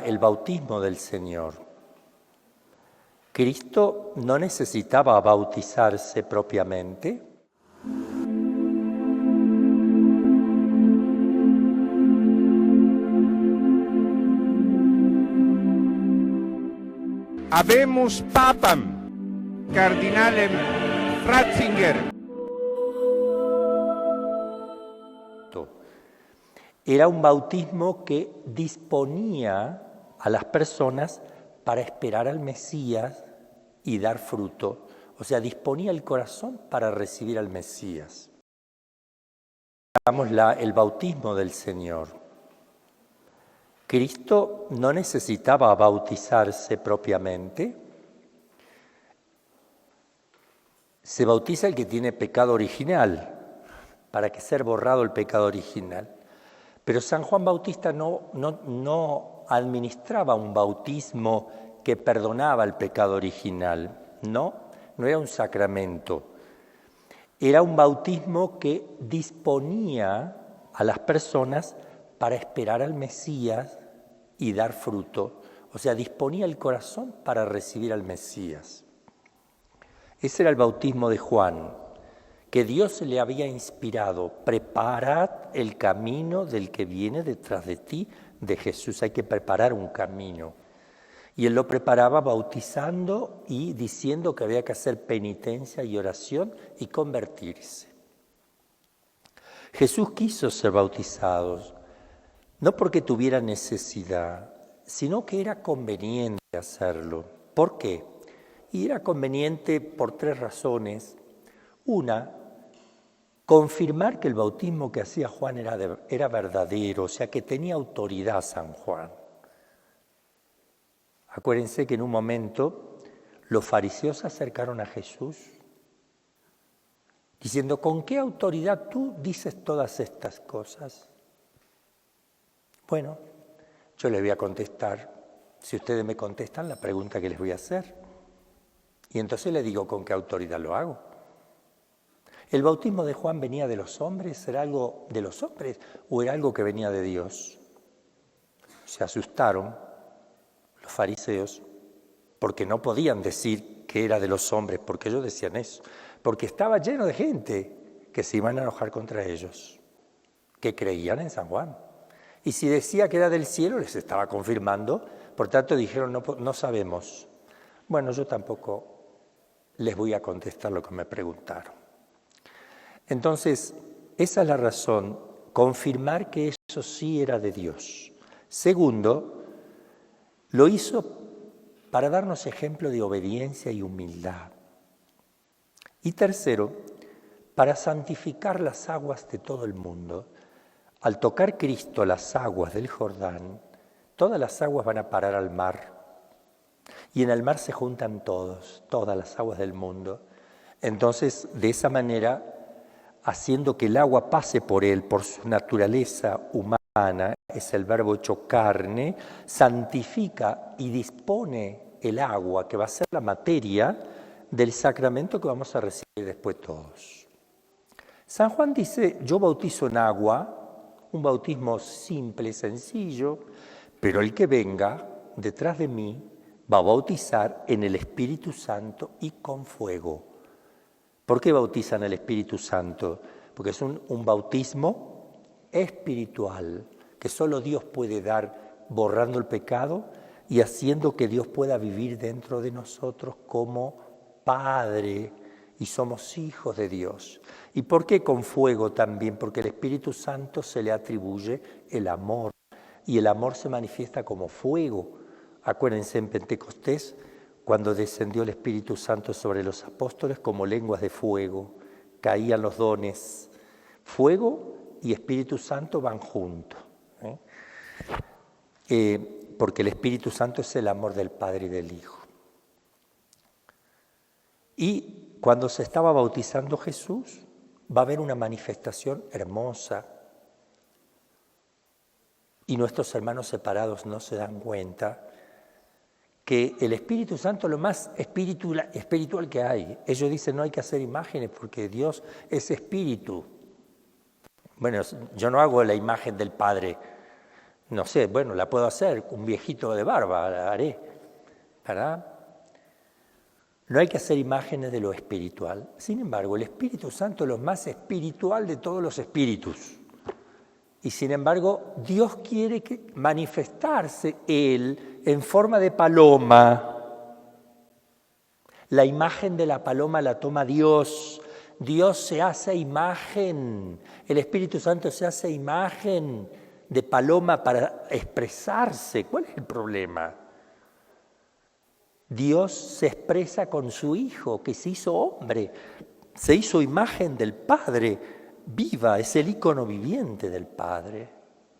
el bautismo del Señor. Cristo no necesitaba bautizarse propiamente. Habemus Papam, Cardinalem Ratzinger. Era un bautismo que disponía a las personas para esperar al Mesías y dar fruto. O sea, disponía el corazón para recibir al Mesías. Hagamos el bautismo del Señor. Cristo no necesitaba bautizarse propiamente. Se bautiza el que tiene pecado original, para que sea borrado el pecado original. Pero San Juan Bautista no administraba un bautismo que perdonaba el pecado original. No era un sacramento. Era un bautismo que disponía a las personas para esperar al Mesías y dar fruto. O sea, disponía el corazón para recibir al Mesías. Ese era el bautismo de Juan, que Dios le había inspirado. Preparad el camino del que viene detrás de ti, de Jesús. Hay que preparar un camino. Y él lo preparaba bautizando y diciendo que había que hacer penitencia y oración y convertirse. Jesús quiso ser bautizado, no porque tuviera necesidad, sino que era conveniente hacerlo. ¿Por qué? Y era conveniente por 3 razones. Una, confirmar que el bautismo que hacía Juan era verdadero, o sea, que tenía autoridad San Juan. Acuérdense que en un momento los fariseos se acercaron a Jesús diciendo, ¿con qué autoridad tú dices todas estas cosas? Bueno, yo les voy a contestar, si ustedes me contestan, la pregunta que les voy a hacer. Y entonces les digo con qué autoridad lo hago. ¿El bautismo de Juan venía de los hombres? ¿Era algo de los hombres o era algo que venía de Dios? Se asustaron los fariseos porque no podían decir que era de los hombres, porque ellos decían eso, porque estaba lleno de gente que se iban a enojar contra ellos, que creían en San Juan. Y si decía que era del cielo, les estaba confirmando, por tanto dijeron, no sabemos. Bueno, yo tampoco les voy a contestar lo que me preguntaron. Entonces, esa es la razón, confirmar que eso sí era de Dios. Segundo, lo hizo para darnos ejemplo de obediencia y humildad. Y tercero, para santificar las aguas de todo el mundo. Al tocar Cristo las aguas del Jordán, todas las aguas van a parar al mar. Y en el mar se juntan todas las aguas del mundo. Entonces, de esa manera, haciendo que el agua pase por él, por su naturaleza humana, es el verbo hecho carne, santifica y dispone el agua, que va a ser la materia del sacramento que vamos a recibir después todos. San Juan dice, yo bautizo en agua, un bautismo simple, sencillo, pero el que venga detrás de mí va a bautizar en el Espíritu Santo y con fuego. ¿Por qué bautizan el Espíritu Santo? Porque es un bautismo espiritual que solo Dios puede dar borrando el pecado y haciendo que Dios pueda vivir dentro de nosotros como Padre y somos hijos de Dios. ¿Y por qué con fuego también? Porque el Espíritu Santo se le atribuye el amor y el amor se manifiesta como fuego. Acuérdense en Pentecostés, cuando descendió el Espíritu Santo sobre los apóstoles como lenguas de fuego, caían los dones. Fuego y Espíritu Santo van juntos, porque el Espíritu Santo es el amor del Padre y del Hijo. Y cuando se estaba bautizando Jesús, va a haber una manifestación hermosa. Y nuestros hermanos separados no se dan cuenta que el Espíritu Santo es lo más espiritual que hay. Ellos dicen no hay que hacer imágenes porque Dios es espíritu. Bueno, yo no hago la imagen del Padre, No sé, bueno, la puedo hacer, un viejito de barba la haré, ¿verdad? No hay que hacer imágenes de lo espiritual. Sin embargo, el Espíritu Santo es lo más espiritual de todos los espíritus. Y sin embargo, Dios quiere manifestarse Él en forma de paloma. La imagen de la paloma la toma Dios. Dios se hace imagen. El Espíritu Santo se hace imagen de paloma para expresarse. ¿Cuál es el problema? Dios se expresa con su Hijo, que se hizo hombre, se hizo imagen del Padre, viva, es el ícono viviente del Padre.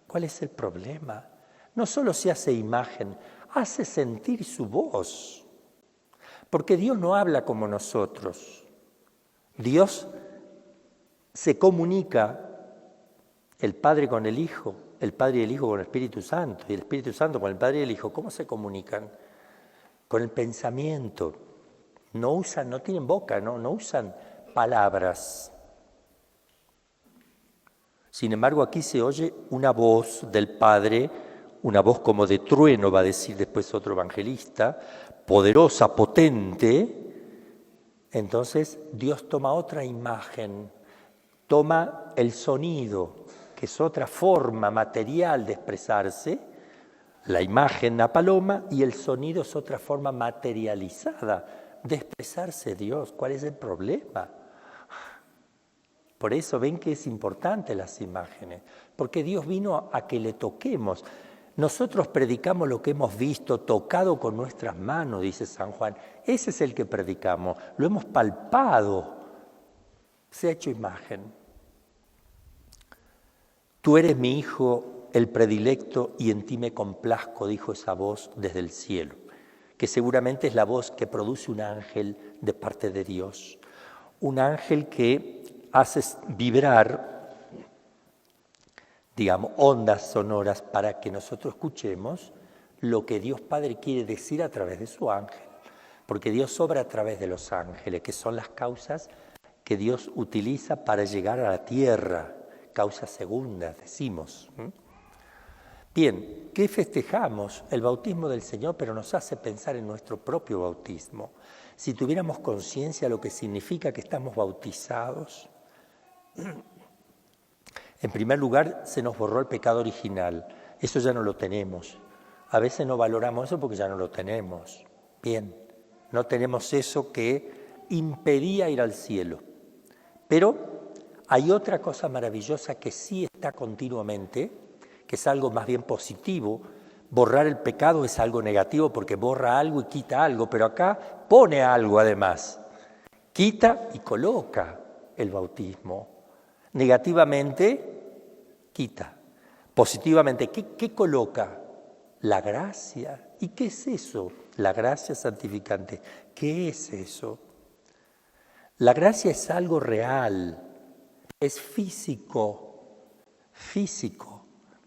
¿Cuál es el problema? No solo se hace imagen, hace sentir su voz. Porque Dios no habla como nosotros. Dios se comunica, el Padre con el Hijo, el Padre y el Hijo con el Espíritu Santo, y el Espíritu Santo con el Padre y el Hijo. ¿Cómo se comunican? Con el pensamiento. No tienen boca, no usan palabras. Sin embargo, aquí se oye una voz del Padre, una voz como de trueno, va a decir después otro evangelista, poderosa, potente. Entonces Dios toma otra imagen, toma el sonido, que es otra forma material de expresarse, la imagen, la paloma, y el sonido es otra forma materializada de expresarse Dios. ¿Cuál es el problema? Por eso ven que es importante las imágenes, porque Dios vino a que le toquemos. Nosotros predicamos lo que hemos visto, tocado con nuestras manos, dice San Juan. Ese es el que predicamos, lo hemos palpado, se ha hecho imagen. Tú eres mi Hijo, el predilecto, y en ti me complazco, dijo esa voz desde el cielo, que seguramente es la voz que produce un ángel de parte de Dios. Un ángel que hace vibrar, digamos, ondas sonoras para que nosotros escuchemos lo que Dios Padre quiere decir a través de su ángel. Porque Dios obra a través de los ángeles, que son las causas que Dios utiliza para llegar a la tierra, causas segundas, decimos. Bien, ¿qué festejamos? El bautismo del Señor, pero nos hace pensar en nuestro propio bautismo. Si tuviéramos conciencia de lo que significa que estamos bautizados, en primer lugar, se nos borró el pecado original. Eso ya no lo tenemos. A veces no valoramos eso porque ya no lo tenemos. Bien, no tenemos eso que impedía ir al cielo. Pero hay otra cosa maravillosa que sí está continuamente, que es algo más bien positivo. Borrar el pecado es algo negativo porque borra algo y quita algo, pero acá pone algo además. Quita y coloca el bautismo. Negativamente, quita. Positivamente, ¿qué coloca? La gracia. ¿Y qué es eso? La gracia santificante. ¿Qué es eso? La gracia es algo real, es físico,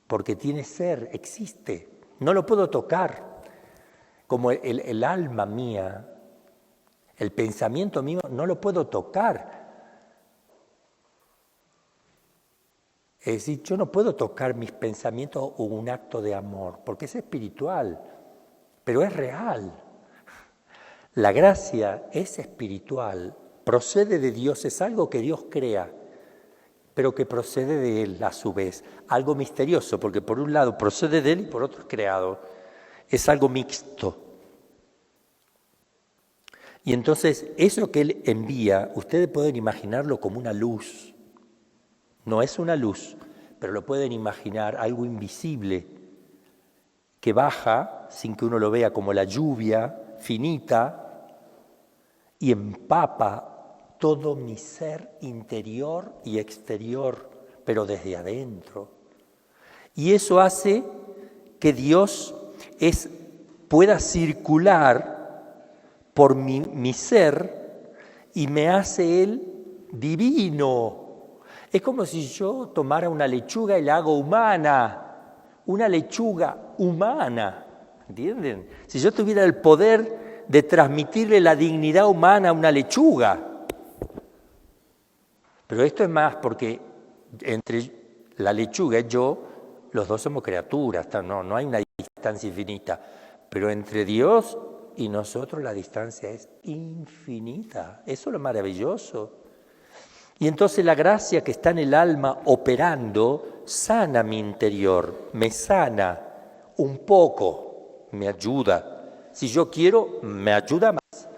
porque tiene ser, existe. No lo puedo tocar, como el alma mía, el pensamiento mío, no lo puedo tocar. Es decir, yo no puedo tocar mis pensamientos o un acto de amor, porque es espiritual, pero es real. La gracia es espiritual, procede de Dios, es algo que Dios crea, pero que procede de Él a su vez. Algo misterioso, porque por un lado procede de Él y por otro es creado. Es algo mixto. Y entonces, eso que Él envía, ustedes pueden imaginarlo como una luz. No es una luz, pero lo pueden imaginar, algo invisible, que baja, sin que uno lo vea, como la lluvia finita, y empapa todo mi ser interior y exterior, pero desde adentro. Y eso hace que Dios pueda circular por mi ser y me hace Él divino. Es como si yo tomara una lechuga y la hago humana, una lechuga humana, ¿entienden? Si yo tuviera el poder de transmitirle la dignidad humana a una lechuga. Pero esto es más porque entre la lechuga y yo los dos somos criaturas, no hay una distancia infinita, pero entre Dios y nosotros la distancia es infinita. Eso es lo maravilloso. Y entonces la gracia que está en el alma operando sana mi interior, me sana un poco, me ayuda. Si yo quiero, me ayuda más.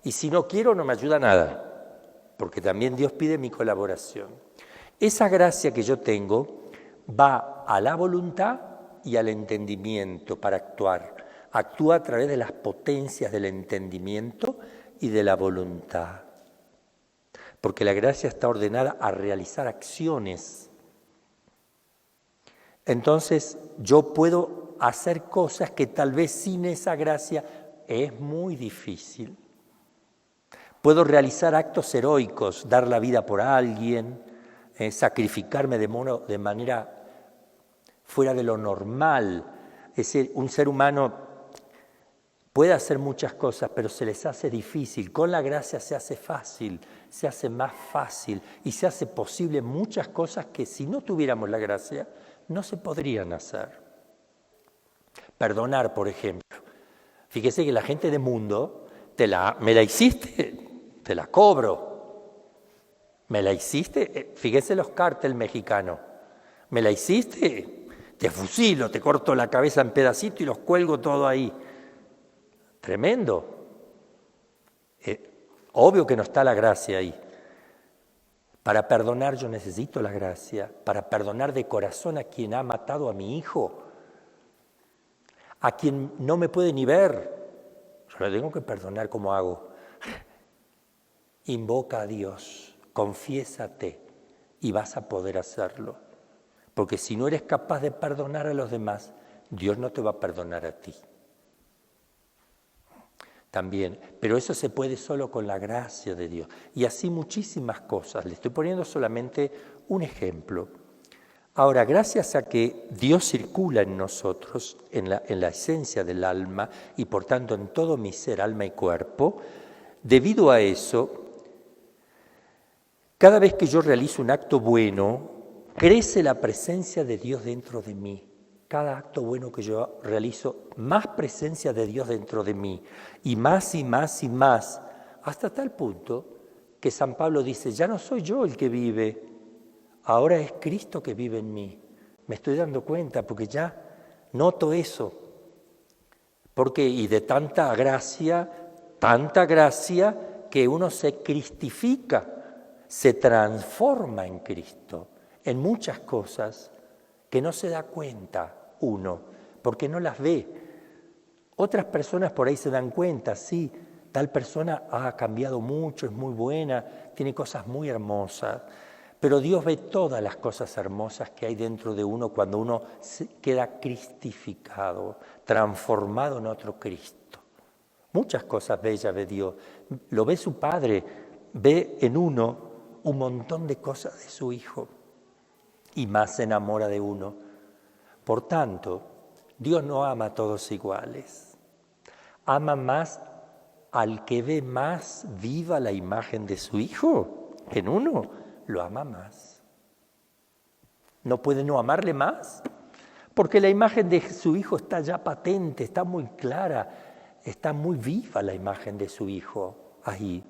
Y si no quiero, no me ayuda nada, porque también Dios pide mi colaboración. Esa gracia que yo tengo va a la voluntad y al entendimiento para actuar. Actúa a través de las potencias del entendimiento y de la voluntad. Porque la gracia está ordenada a realizar acciones. Entonces yo puedo hacer cosas que tal vez sin esa gracia es muy difícil. Puedo realizar actos heroicos, dar la vida por alguien, sacrificarme de manera fuera de lo normal. Es decir, un ser humano puede hacer muchas cosas, pero se les hace difícil. Con la gracia se hace fácil, se hace más fácil y se hace posible muchas cosas que si no tuviéramos la gracia no se podrían hacer. Perdonar, por ejemplo. Fíjese que la gente del mundo, me la hiciste, te la cobro. ¿Me la hiciste? Fíjese los cárteles mexicanos. ¿Me la hiciste? Te fusilo, te corto la cabeza en pedacitos y los cuelgo todo ahí. Tremendo. Obvio que no está la gracia ahí. Para perdonar yo necesito la gracia. Para perdonar de corazón a quien ha matado a mi hijo. A quien no me puede ni ver. Yo le tengo que perdonar. ¿Cómo hago? Invoca a Dios. Confiésate. Y vas a poder hacerlo. Porque si no eres capaz de perdonar a los demás, Dios no te va a perdonar a ti. También, pero eso se puede solo con la gracia de Dios. Y así muchísimas cosas. Le estoy poniendo solamente un ejemplo. Ahora, gracias a que Dios circula en nosotros, en la esencia del alma, y por tanto en todo mi ser, alma y cuerpo, debido a eso, cada vez que yo realizo un acto bueno, crece la presencia de Dios dentro de mí. Cada acto bueno que yo realizo, más presencia de Dios dentro de mí, y más y más y más, hasta tal punto que San Pablo dice, ya no soy yo el que vive, ahora es Cristo que vive en mí. Me estoy dando cuenta porque ya noto eso. Porque y de tanta gracia que uno se cristifica, se transforma en Cristo, en muchas cosas que no se da cuenta uno, porque no las ve. Otras personas por ahí se dan cuenta, sí, tal persona ha cambiado mucho, es muy buena, tiene cosas muy hermosas, pero Dios ve todas las cosas hermosas que hay dentro de uno cuando uno queda cristificado, transformado en otro Cristo. Muchas cosas bellas ve Dios, lo ve su Padre, ve en uno un montón de cosas de su Hijo y más se enamora de uno. Por tanto, Dios no ama a todos iguales. Ama más al que ve más viva la imagen de su Hijo. En uno lo ama más. No puede no amarle más, porque la imagen de su Hijo está ya patente, está muy clara, está muy viva la imagen de su Hijo ahí.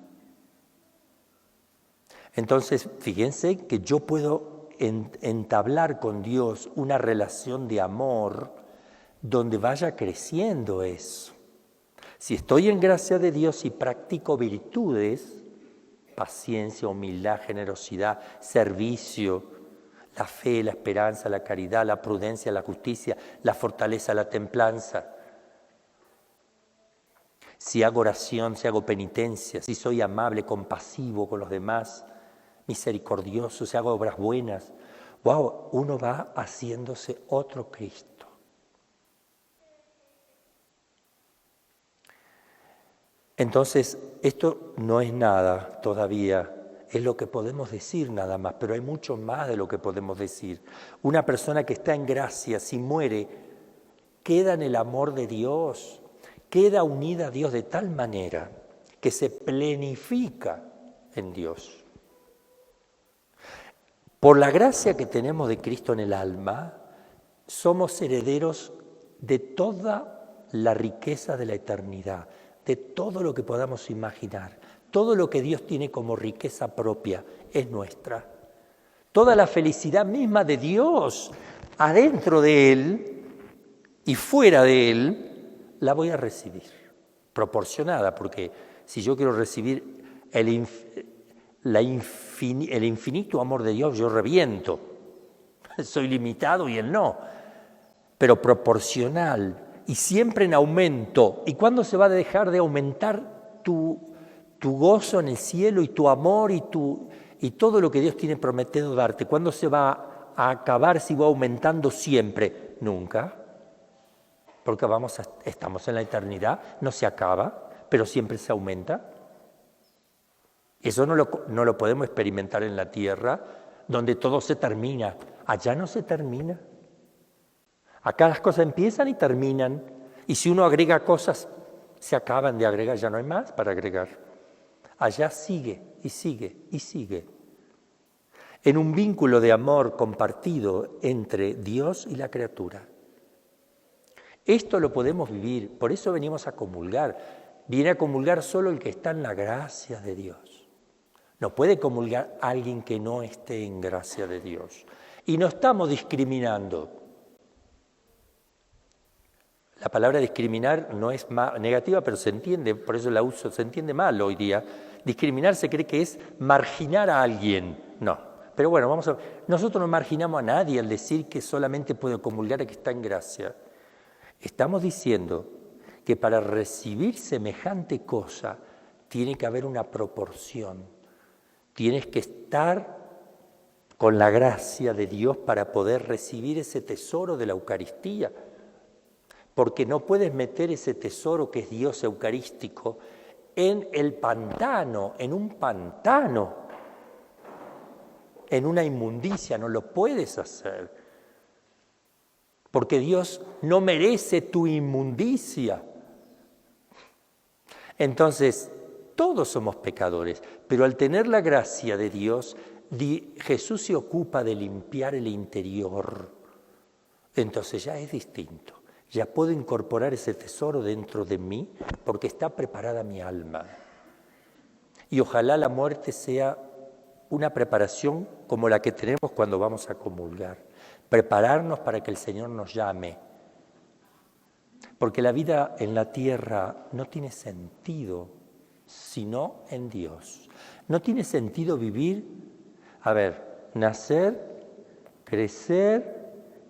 Entonces, fíjense que yo puedo entablar con Dios una relación de amor donde vaya creciendo eso. Si estoy en gracia de Dios y practico virtudes, paciencia, humildad, generosidad, servicio, la fe, la esperanza, la caridad, la prudencia, la justicia, la fortaleza, la templanza. Si hago oración, si hago penitencia, si soy amable, compasivo con los demás, misericordioso, si hago obras buenas, wow, uno va haciéndose otro Cristo. Entonces, esto no es nada todavía, es lo que podemos decir nada más, pero hay mucho más de lo que podemos decir. Una persona que está en gracia, si muere, queda en el amor de Dios, queda unida a Dios de tal manera que se plenifica en Dios. Por la gracia que tenemos de Cristo en el alma, somos herederos de toda la riqueza de la eternidad, de todo lo que podamos imaginar. Todo lo que Dios tiene como riqueza propia es nuestra. Toda la felicidad misma de Dios, adentro de Él y fuera de Él, la voy a recibir, proporcionada, porque si yo quiero recibir el infinito amor de Dios, yo reviento. Soy limitado y Él no, pero proporcional y siempre en aumento. ¿Y cuándo se va a dejar de aumentar tu gozo en el cielo y tu amor y todo lo que Dios tiene prometido darte? ¿Cuándo se va a acabar si va aumentando siempre? Nunca, porque estamos en la eternidad, no se acaba, pero siempre se aumenta. Eso no lo podemos experimentar en la tierra, donde todo se termina. Allá no se termina. Acá las cosas empiezan y terminan, y si uno agrega cosas, se acaban de agregar, ya no hay más para agregar. Allá sigue y sigue y sigue. En un vínculo de amor compartido entre Dios y la criatura. Esto lo podemos vivir, por eso venimos a comulgar. Viene a comulgar solo el que está en la gracia de Dios. No puede comulgar alguien que no esté en gracia de Dios. Y no estamos discriminando. La palabra discriminar no es negativa, pero se entiende, por eso la uso, se entiende mal hoy día. Discriminar se cree que es marginar a alguien. No. Pero bueno, nosotros no marginamos a nadie al decir que solamente puede comulgar el que está en gracia. Estamos diciendo que para recibir semejante cosa tiene que haber una proporción. Tienes que estar con la gracia de Dios para poder recibir ese tesoro de la Eucaristía. Porque no puedes meter ese tesoro que es Dios eucarístico en el pantano, en un pantano, en una inmundicia, no lo puedes hacer. Porque Dios no merece tu inmundicia. Entonces, todos somos pecadores, pero al tener la gracia de Dios, Jesús se ocupa de limpiar el interior. Entonces ya es distinto. Ya puedo incorporar ese tesoro dentro de mí porque está preparada mi alma. Y ojalá la muerte sea una preparación como la que tenemos cuando vamos a comulgar. Prepararnos para que el Señor nos llame. Porque la vida en la tierra no tiene sentido sino en Dios. No tiene sentido vivir, nacer, crecer,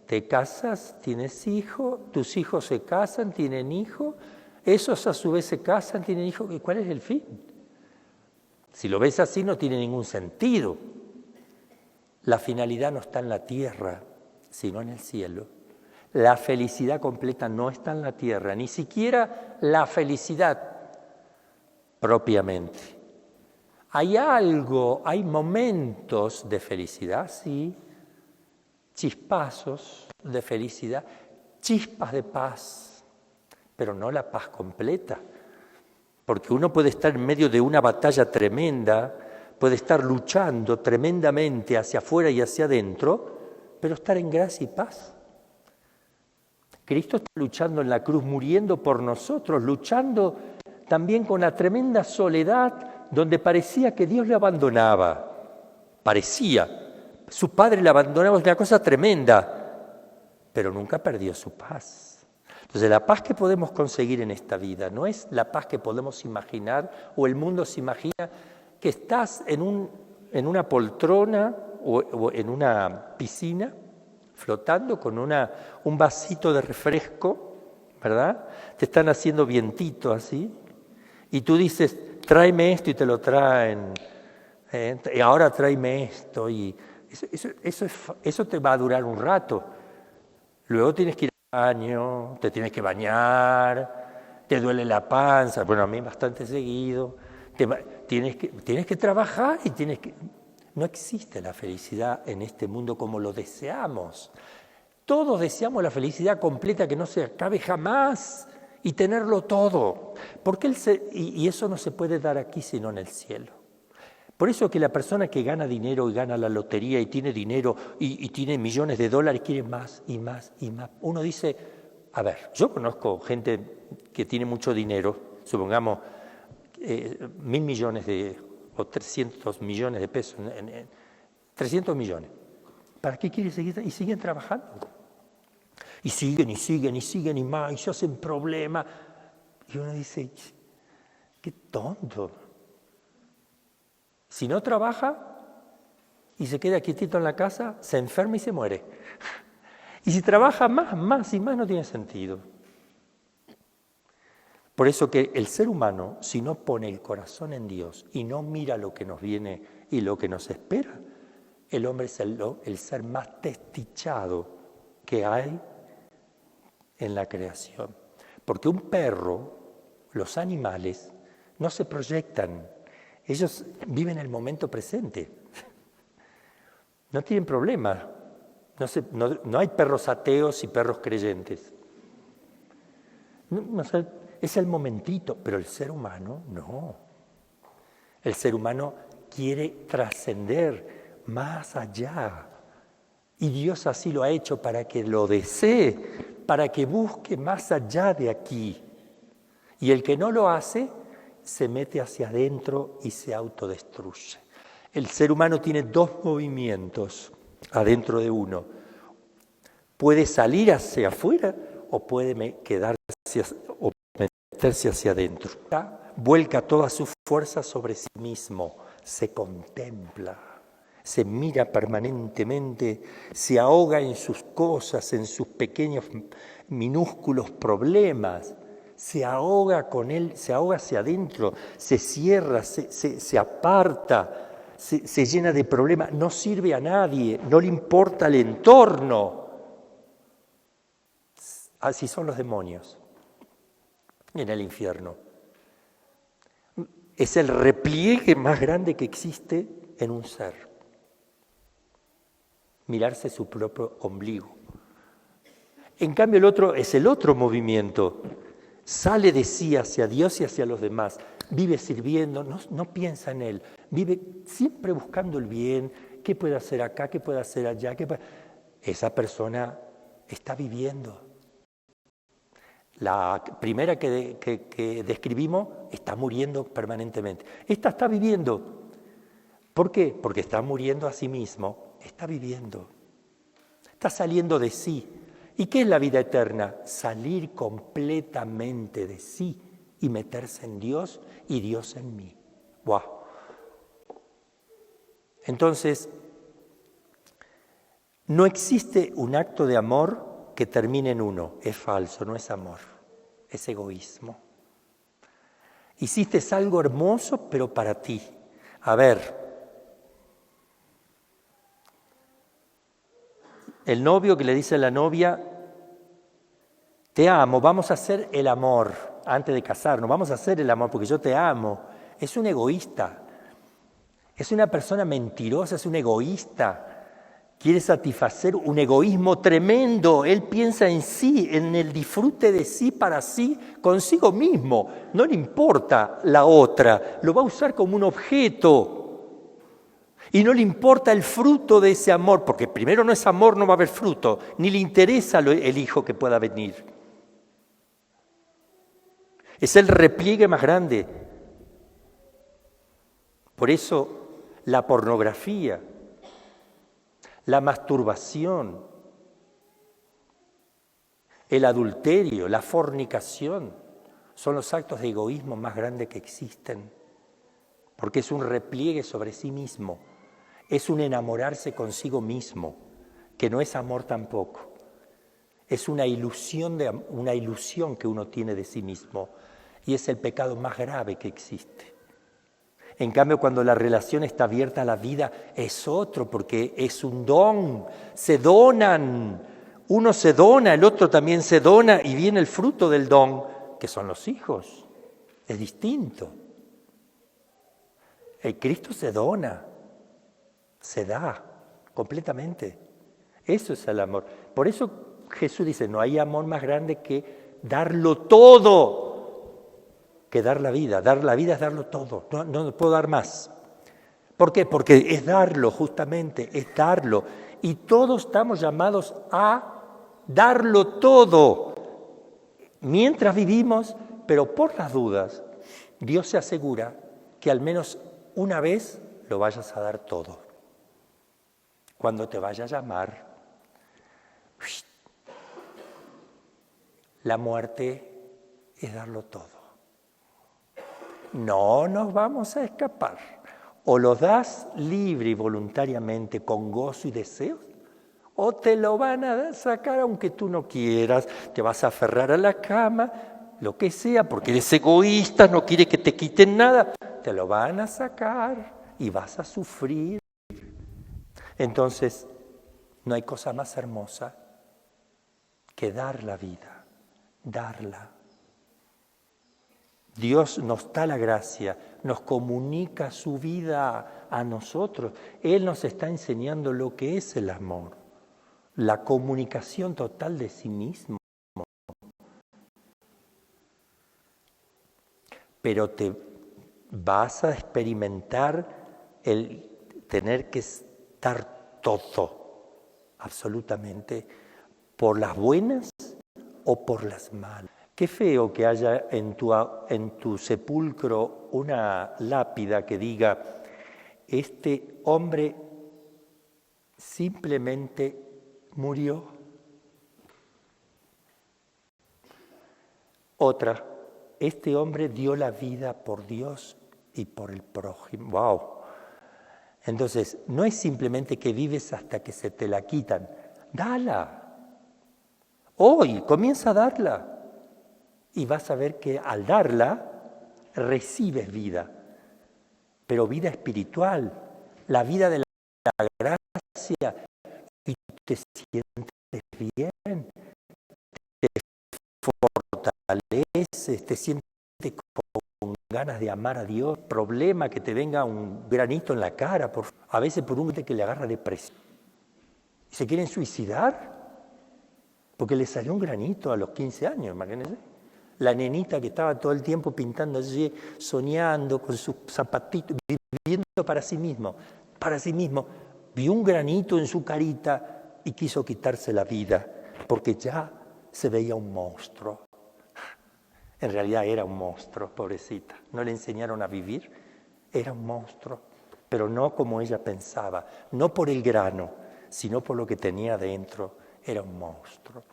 te casas, tienes hijos, tus hijos se casan, tienen hijos, esos a su vez se casan, tienen hijos. ¿Y cuál es el fin? Si lo ves así no tiene ningún sentido. La finalidad no está en la tierra, sino en el cielo. La felicidad completa no está en la tierra, ni siquiera la felicidad propiamente. Hay momentos de felicidad, sí, chispazos de felicidad, chispas de paz, pero no la paz completa. Porque uno puede estar en medio de una batalla tremenda, puede estar luchando tremendamente hacia afuera y hacia adentro, pero estar en gracia y paz. Cristo está luchando en la cruz, muriendo por nosotros, luchando también con la tremenda soledad donde parecía que Dios le abandonaba. Parecía. Su Padre le abandonaba, es una cosa tremenda, pero nunca perdió su paz. Entonces la paz que podemos conseguir en esta vida no es la paz que podemos imaginar o el mundo se imagina que estás en una poltrona o en una piscina flotando con un vasito de refresco, ¿verdad? Te están haciendo vientito así y tú dices, tráeme esto y te lo traen, y ahora tráeme esto y eso te va a durar un rato. Luego tienes que ir al baño, te tienes que bañar, te duele la panza, bueno, a mí bastante seguido, tienes que trabajar y no existe la felicidad en este mundo como lo deseamos. Todos deseamos la felicidad completa que no se acabe jamás y tenerlo todo. Y eso no se puede dar aquí sino en el cielo. Por eso que la persona que gana dinero y gana la lotería y tiene dinero y tiene millones de dólares quiere más y más y más. Uno dice, a ver, yo conozco gente que tiene mucho dinero, supongamos 1.000 millones o 300 millones de pesos, 300 millones. ¿Para qué quieren seguir? Y siguen trabajando. Y siguen y siguen y siguen y más, y se hacen problemas. Y uno dice, qué tonto. Si no trabaja y se queda quietito en la casa, se enferma y se muere. Y si trabaja más y más, no tiene sentido. Por eso que el ser humano, si no pone el corazón en Dios y no mira lo que nos viene y lo que nos espera, el hombre es el ser más desdichado que hay en la creación. Porque un perro, los animales, no se proyectan. Ellos viven el momento presente. No tienen problema. No hay perros ateos y perros creyentes. Es el momentito, pero el ser humano no. El ser humano quiere trascender más allá. Y Dios así lo ha hecho para que lo desee, para que busque más allá de aquí. Y el que no lo hace, se mete hacia adentro y se autodestruye. El ser humano tiene dos movimientos adentro de uno. Puede salir hacia afuera o puede quedarse o meterse hacia adentro. Vuelca toda su fuerza sobre sí mismo, se contempla, se mira permanentemente, se ahoga en sus cosas, en sus pequeños, minúsculos problemas. Se ahoga con él, se ahoga hacia adentro, se cierra, se aparta, se llena de problemas, no sirve a nadie, no le importa el entorno. Así son los demonios en el infierno. Es el repliegue más grande que existe en un ser. Mirarse su propio ombligo. En cambio el otro es el otro movimiento. Sale de sí hacia Dios y hacia los demás, vive sirviendo, no piensa en Él, vive siempre buscando el bien, qué puede hacer acá, qué puede hacer allá. Esa persona está viviendo. La primera que describimos está muriendo permanentemente. Esta está viviendo. ¿Por qué? Porque está muriendo a sí mismo, está viviendo, está saliendo de sí. ¿Y qué es la vida eterna? Salir completamente de sí y meterse en Dios y Dios en mí. ¡Wow! Entonces, no existe un acto de amor que termine en uno. Es falso, no es amor, es egoísmo. Hiciste algo hermoso, pero para ti. A ver, el novio que le dice a la novia, te amo, vamos a hacer el amor antes de casarnos, vamos a hacer el amor porque yo te amo. Es un egoísta, es una persona mentirosa, es un egoísta. Quiere satisfacer un egoísmo tremendo. Él piensa en sí, en el disfrute de sí para sí, consigo mismo. No le importa la otra, lo va a usar como un objeto. Y no le importa el fruto de ese amor, porque primero no es amor, no va a haber fruto, ni le interesa el hijo que pueda venir. Es el repliegue más grande. Por eso la pornografía, la masturbación, el adulterio, la fornicación, son los actos de egoísmo más grandes que existen, porque es un repliegue sobre sí mismo. Es un enamorarse consigo mismo, que no es amor tampoco. Es una ilusión que uno tiene de sí mismo y es el pecado más grave que existe. En cambio, cuando la relación está abierta a la vida, es otro, porque es un don. Se donan. Uno se dona, el otro también se dona y viene el fruto del don, que son los hijos. Es distinto. El Cristo se dona. Se da completamente. Eso es el amor. Por eso Jesús dice, no hay amor más grande que darlo todo, que dar la vida. Dar la vida es darlo todo. No puedo dar más. ¿Por qué? Porque es darlo, justamente, es darlo. Y todos estamos llamados a darlo todo. Mientras vivimos, pero por las dudas, Dios se asegura que al menos una vez lo vayas a dar todo. Cuando te vaya a llamar, la muerte es darlo todo. No nos vamos a escapar. O lo das libre y voluntariamente, con gozo y deseos, o te lo van a sacar aunque tú no quieras, te vas a aferrar a la cama, lo que sea, porque eres egoísta, no quiere que te quiten nada, te lo van a sacar y vas a sufrir. Entonces, no hay cosa más hermosa que dar la vida, darla. Dios nos da la gracia, nos comunica su vida a nosotros. Él nos está enseñando lo que es el amor, la comunicación total de sí mismo. Pero te vas a experimentar el tener que estar todo, absolutamente, por las buenas o por las malas. Qué feo que haya en tu sepulcro una lápida que diga, este hombre simplemente murió. Otra, este hombre dio la vida por Dios y por el prójimo. ¡Wow! Entonces, no es simplemente que vives hasta que se te la quitan. ¡Dala! Hoy, comienza a darla. Y vas a ver que al darla, recibes vida. Pero vida espiritual, la vida de la gracia. Y te sientes bien, te fortaleces, te sientes con ganas de amar a Dios. Problema que te venga un granito en la cara, a veces por un que le agarra depresión. Y se quieren suicidar porque le salió un granito a los 15 años, imagínense. La nenita que estaba todo el tiempo pintando allí, soñando con sus zapatitos, viviendo para sí mismo, vio un granito en su carita y quiso quitarse la vida, porque ya se veía un monstruo. En realidad era un monstruo, pobrecita. No le enseñaron a vivir, era un monstruo, pero no como ella pensaba, no por el grano, sino por lo que tenía dentro, era un monstruo.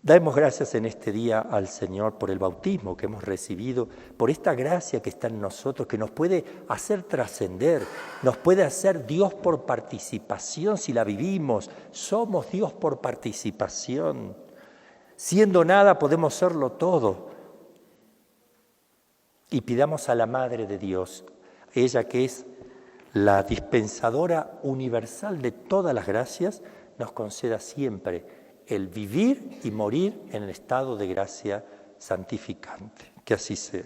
Damos gracias en este día al Señor por el bautismo que hemos recibido, por esta gracia que está en nosotros, que nos puede hacer trascender, nos puede hacer Dios por participación si la vivimos. Somos Dios por participación. Siendo nada podemos serlo todo. Y pidamos a la Madre de Dios, ella que es la dispensadora universal de todas las gracias, nos conceda siempre el vivir y morir en el estado de gracia santificante. Que así sea.